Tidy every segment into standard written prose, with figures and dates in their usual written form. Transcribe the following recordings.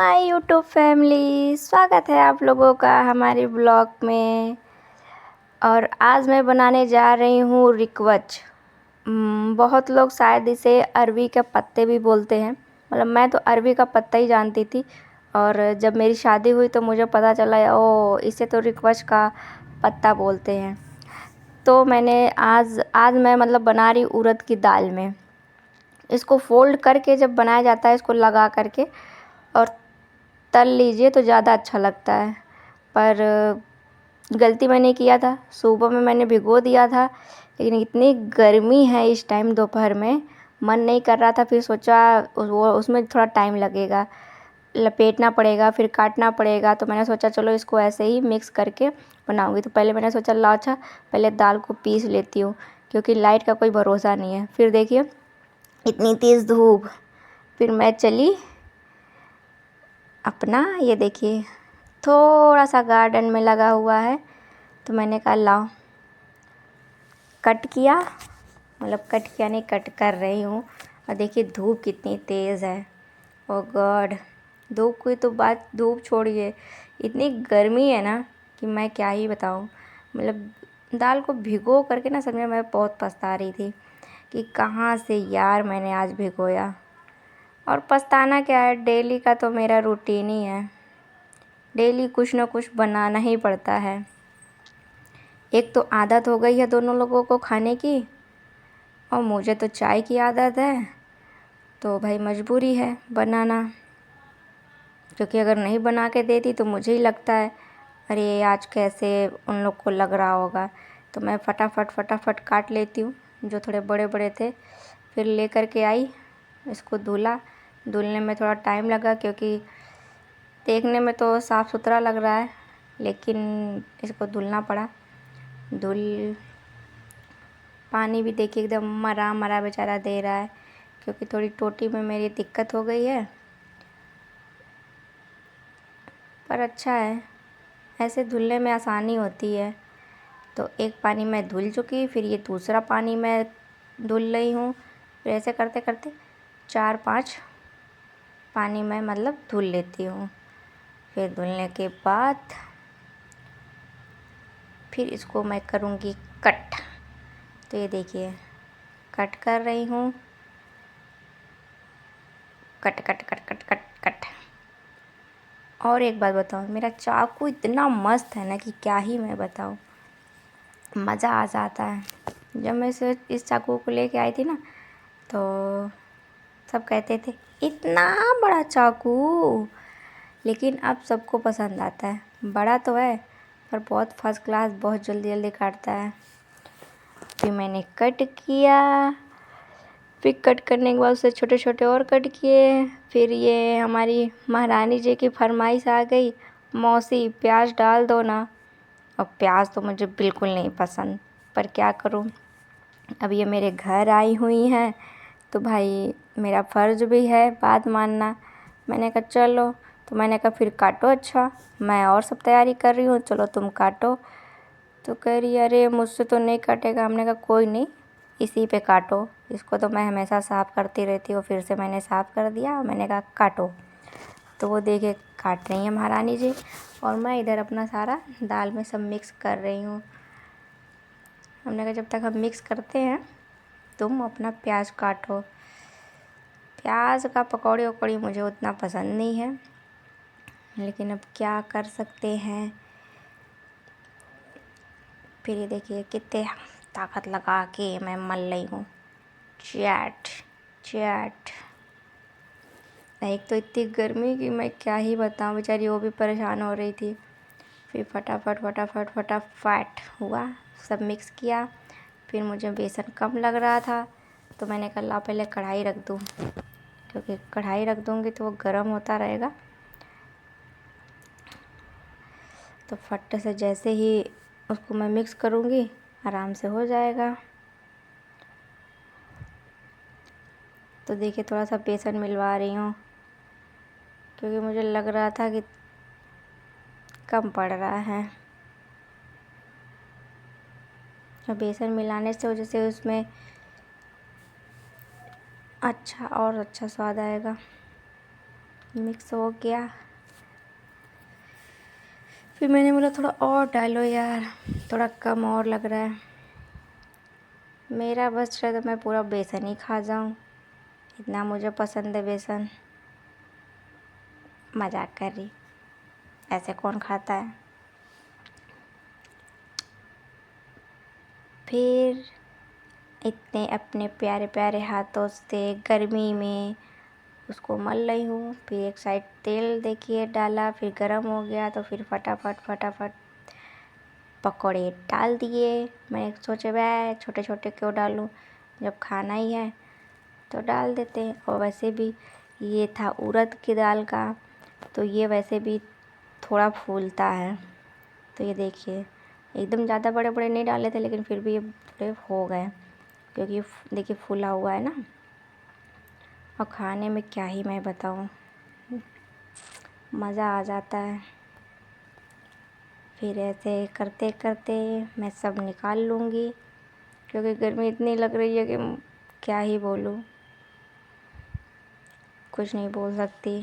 My YouTube family, स्वागत है आप लोगों का हमारे ब्लॉग में। और आज मैं बनाने जा रही हूँ रिकवच। बहुत लोग शायद इसे अरवी के पत्ते भी बोलते हैं, मतलब मैं तो अरवी का पत्ता ही जानती थी। और जब मेरी शादी हुई तो मुझे पता चला ओ इसे तो रिकवच का पत्ता बोलते हैं। तो मैंने आज मैं मतलब बना रही उड़द की दाल में। इसको फोल्ड करके जब बनाया जाता है, इसको लगा करके और तल लीजिए तो ज़्यादा अच्छा लगता है। पर गलती मैंने किया था, सुबह में मैंने भिगो दिया था, लेकिन इतनी गर्मी है इस टाइम दोपहर में, मन नहीं कर रहा था। फिर सोचा उसमें थोड़ा टाइम लगेगा, लपेटना पड़ेगा, फिर काटना पड़ेगा। तो मैंने सोचा चलो इसको ऐसे ही मिक्स करके बनाऊंगी। तो पहले मैंने सोचा ला अच्छा पहले दाल को पीस लेती हूँ, क्योंकि लाइट का कोई भरोसा नहीं है। फिर देखिए इतनी तेज़ धूप। फिर मैं चली अपना, ये देखिए थोड़ा सा गार्डन में लगा हुआ है, तो मैंने कहा लाओ कट किया, मतलब कट किया नहीं, कट कर रही हूँ। और देखिए धूप कितनी तेज़ है। ओ गॉड, धूप की तो बात, धूप छोड़िए, इतनी गर्मी है ना कि मैं क्या ही बताऊँ। मतलब दाल को भिगो करके ना, समझे मैं बहुत पछता रही थी कि कहाँ से यार मैंने आज भिगोया। और पछताना क्या है, डेली का तो मेरा रूटीन ही है, डेली कुछ ना कुछ बनाना ही पड़ता है। एक तो आदत हो गई है दोनों लोगों को खाने की, और मुझे तो चाय की आदत है, तो भाई मजबूरी है बनाना। क्योंकि अगर नहीं बना के देती तो मुझे ही लगता है अरे आज कैसे उन लोग को लग रहा होगा। तो मैं फटाफट काट लेती हूँ जो थोड़े बड़े बड़े थे। फिर ले कर के आई, इसको धुलने में थोड़ा टाइम लगा, क्योंकि देखने में तो साफ़ सुथरा लग रहा है, लेकिन इसको धुलना पड़ा। पानी भी देखिए एकदम मरा मरा बेचारा दे रहा है, क्योंकि थोड़ी टोटी में मेरी दिक्कत हो गई है। पर अच्छा है, ऐसे धुलने में आसानी होती है। तो एक पानी मैं धुल चुकी, फिर ये दूसरा पानी मैं धुल रही हूँ। फिर ऐसे करते करते 4-5 पानी मैं मतलब धुल लेती हूँ। फिर धुलने के बाद फिर इसको मैं करूँगी कट। तो ये देखिए कट कर रही हूँ, cut cut cut cut cut cut. और एक बात बताऊँ, मेरा चाकू इतना मस्त है ना कि क्या ही मैं बताऊँ, मज़ा आ जाता है। जब मैं इस चाकू को लेके आई थी ना, तो सब कहते थे इतना बड़ा चाकू, लेकिन अब सबको पसंद आता है। बड़ा तो है पर बहुत फर्स्ट क्लास, बहुत जल्दी जल्दी काटता है। फिर मैंने कट किया, फिर कट करने के बाद उसे छोटे छोटे और कट किए। फिर ये हमारी महारानी जी की फरमाइश आ गई, मौसी प्याज डाल दो ना। और प्याज तो मुझे बिल्कुल नहीं पसंद, पर क्या करूँ, अब ये मेरे घर आई हुई हैं तो भाई मेरा फ़र्ज़ भी है बात मानना। मैंने कहा चलो, तो मैंने कहा फिर काटो, अच्छा मैं और सब तैयारी कर रही हूँ, चलो तुम काटो। तो कह रही अरे मुझसे तो नहीं कटेगा। हमने कहा कोई नहीं, इसी पे काटो, इसको तो मैं हमेशा साफ़ करती रहती हूँ। फिर से मैंने साफ़ कर दिया, मैंने कहा काटो। तो वो देखे काट रही हैं महारानी जी, और मैं इधर अपना सारा दाल में सब मिक्स कर रही हूँ। हमने कहा जब तक हम मिक्स करते हैं तुम अपना प्याज काटो। प्याज का पकौड़ी वकौड़ी मुझे उतना पसंद नहीं है, लेकिन अब क्या कर सकते हैं। फिर ये देखिए कितने ताकत लगा के मैं मल रही हूँ, चैट चैट। एक तो इतनी गर्मी कि मैं क्या ही बताऊँ, बेचारी वो भी परेशान हो रही थी। फिर फटाफट हुआ, सब मिक्स किया। फिर मुझे बेसन कम लग रहा था, तो मैंने कहा ला पहले कढ़ाई रख दूँ, क्योंकि कढ़ाई रख दूँगी तो वो गर्म होता रहेगा। तो फट से जैसे ही उसको मैं मिक्स करूँगी आराम से हो जाएगा। तो देखिए थोड़ा सा बेसन मिलवा रही हूँ, क्योंकि मुझे लग रहा था कि कम पड़ रहा है। और बेसन मिलाने से वजह से उसमें अच्छा और अच्छा स्वाद आएगा। मिक्स हो गया। फिर मैंने बोला थोड़ा और डालो यार, थोड़ा कम और लग रहा है। मेरा बस रहा तो मैं पूरा बेसन ही खा जाऊँ, इतना मुझे पसंद है बेसन। मजाक कर रही, ऐसे कौन खाता है। फिर इतने अपने प्यारे प्यारे हाथों से गर्मी में उसको मल रही हूँ। फिर एक साइड तेल देखिए डाला, फिर गरम हो गया तो फिर फटाफट पकौड़े डाल दिए। मैं सोचे वह छोटे छोटे क्यों डालूँ, जब खाना ही है तो डाल देते हैं। और वैसे भी ये था उड़द की दाल का, तो ये वैसे भी थोड़ा फूलता है। तो ये देखिए एकदम ज़्यादा बड़े बड़े नहीं डाले थे, लेकिन फिर भी ये बड़े हो गए, क्योंकि देखिए फूला हुआ है ना। और खाने में क्या ही मैं बताऊँ, मज़ा आ जाता है। फिर ऐसे करते करते मैं सब निकाल लूँगी, क्योंकि गर्मी इतनी लग रही है कि क्या ही बोलूँ, कुछ नहीं बोल सकती।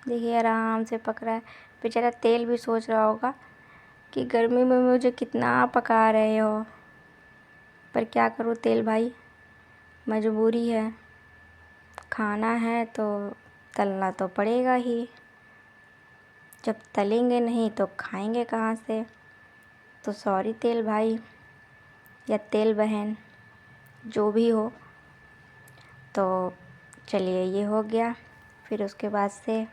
देखिए आराम से पक रहा है। बेचारा तेल भी सोच रहा होगा कि गर्मी में मुझे कितना पका रहे हो, पर क्या करूँ तेल भाई, मजबूरी है। खाना है तो तलना तो पड़ेगा ही, जब तलेंगे नहीं तो खाएंगे कहाँ से। तो सॉरी तेल भाई या तेल बहन, जो भी हो। तो चलिए ये हो गया। फिर उसके बाद से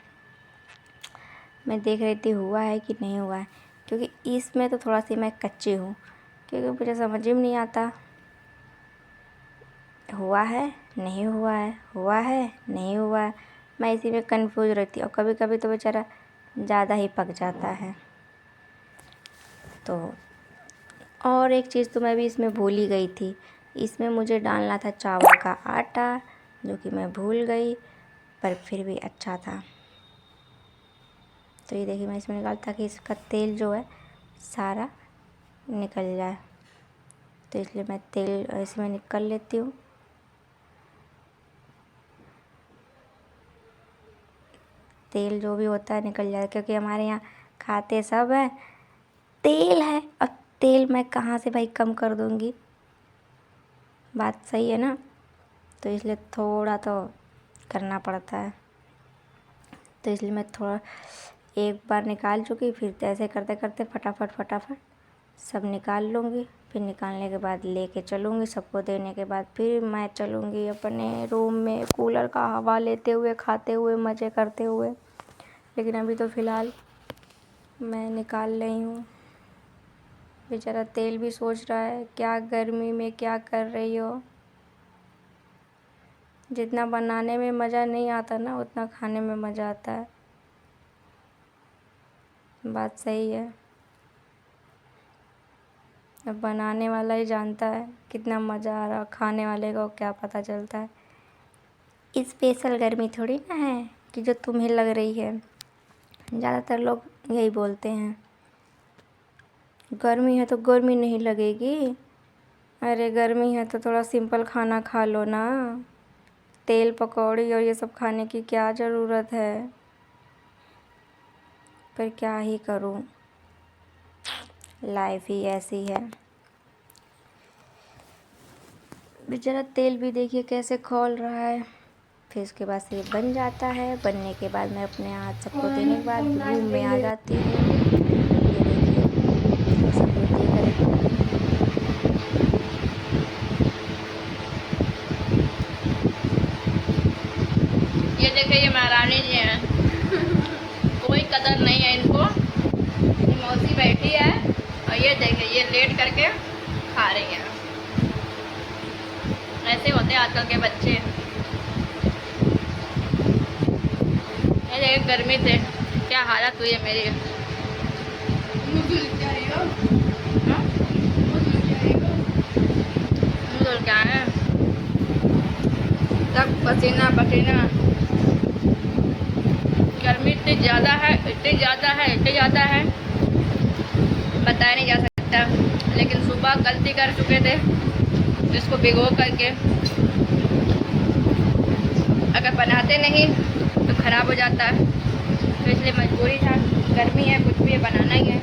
मैं देख रही थी हुआ है कि नहीं हुआ है, क्योंकि इसमें तो थोड़ा सी मैं कच्ची हूँ, क्योंकि मुझे समझ में नहीं आता हुआ है नहीं हुआ है, हुआ है नहीं हुआ है। मैं इसी में कंफ्यूज रहती हूँ, और कभी कभी तो बेचारा ज़्यादा ही पक जाता है। तो और एक चीज़ तो मैं भी इसमें भूल ही गई थी, इसमें मुझे डालना था चावल का आटा, जो कि मैं भूल गई, पर फिर भी अच्छा था। तो ये देखिए मैं इसमें निकालता कि इसका तेल जो है सारा निकल जाए, तो इसलिए मैं तेल इसमें निकाल लेती हूँ। तेल जो भी होता है निकल जाए, क्योंकि हमारे यहाँ खाते सब है, तेल है। अब तेल मैं कहाँ से भाई कम कर दूँगी, बात सही है ना। तो इसलिए थोड़ा तो करना पड़ता है। तो इसलिए मैं थोड़ा एक बार निकाल चुकी, फिर ऐसे करते करते फटाफट सब निकाल लूँगी। फिर निकालने के बाद लेके चलूँगी, सबको देने के बाद फिर मैं चलूँगी अपने रूम में कूलर का हवा लेते हुए, खाते हुए, मज़े करते हुए। लेकिन अभी तो फ़िलहाल मैं निकाल रही हूँ। बेचारा तेल भी सोच रहा है क्या गर्मी में क्या कर रही हो। जितना बनाने में मज़ा नहीं आता ना, उतना खाने में मज़ा आता है। बात सही है, अब बनाने वाला ही जानता है कितना मज़ा आ रहा, खाने वाले को क्या पता चलता है। स्पेशल गर्मी थोड़ी ना है कि जो तुम्हें लग रही है। ज़्यादातर लोग यही बोलते हैं, गर्मी है तो गर्मी नहीं लगेगी। अरे गर्मी है तो थोड़ा सिंपल खाना खा लो ना, तेल पकौड़ी और ये सब खाने की क्या ज़रूरत है। पर क्या ही करूँ, लाइफ ही ऐसी है। बेचारा तेल भी देखिए कैसे खौल रहा है। फिर उसके बाद से ये बन जाता है। बनने के बाद मैं अपने हाथ सबको देने के बाद रूम में आ जाती हूँ। ये देखिए सब लोग देख रहे हैं। ये देखिए ये महारानी जी हैं, कोई कदर नहीं है इनको। ये मौसी बैठी है और ये देखिए ये लेट करके खा रही है। ऐसे होते हैं आजकल के बच्चे। ये देखिए गर्मी से क्या हालत हुई है मेरी। हाँ? नूडल क्या है, सब पसीना पसीना। गर्मी इतनी ज़्यादा है, इतनी ज़्यादा है, इतनी ज़्यादा है, बताया नहीं जा सकता। लेकिन सुबह गलती कर चुके थे, जिसको भिगो करके अगर बनाते नहीं तो ख़राब हो जाता है, तो इसलिए मजबूरी था, गर्मी है कुछ भी बनाना ही है।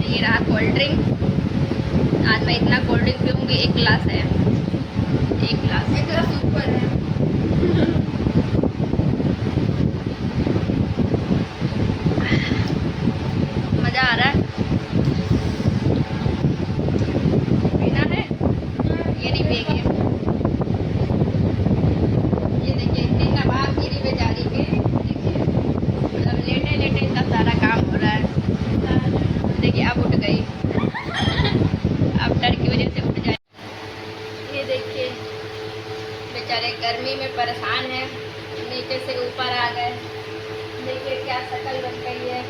ये रहा कोल्ड ड्रिंक। आज मैं इतना कोल्ड ड्रिंक पीऊँगी, 1 गिलास है, 1 गिलास ऊपर है। मज़ा आ रहा है। पीना है? ये नहीं पिएंगे। ये देखिए इतनी नवाब गिरी बेचारी के, देखिए मतलब लेटे लेटे इतना सारा काम हो रहा है। देखिए अब उठ गई, अब डर की वजह से उठ जाए। ये देखिए बेचारे गर्मी में परेशान हैं, नीचे से ऊपर आ गए। देखिए क्या शक्ल बन गई है।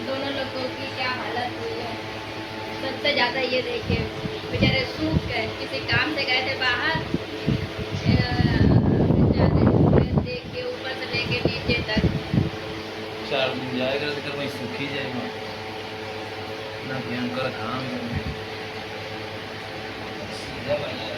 दोनों लोगों की क्या हालत हुई है। सबसे ज़्यादा ये देखिए बेचारे सूख गए, किसी काम से गए थे बाहर, देखिए ऊपर से लेके नीचे तक 4 दिन जाएगा तो वहीं सूख ही जाएगा ना, भयंकर घाम है। सीधा बना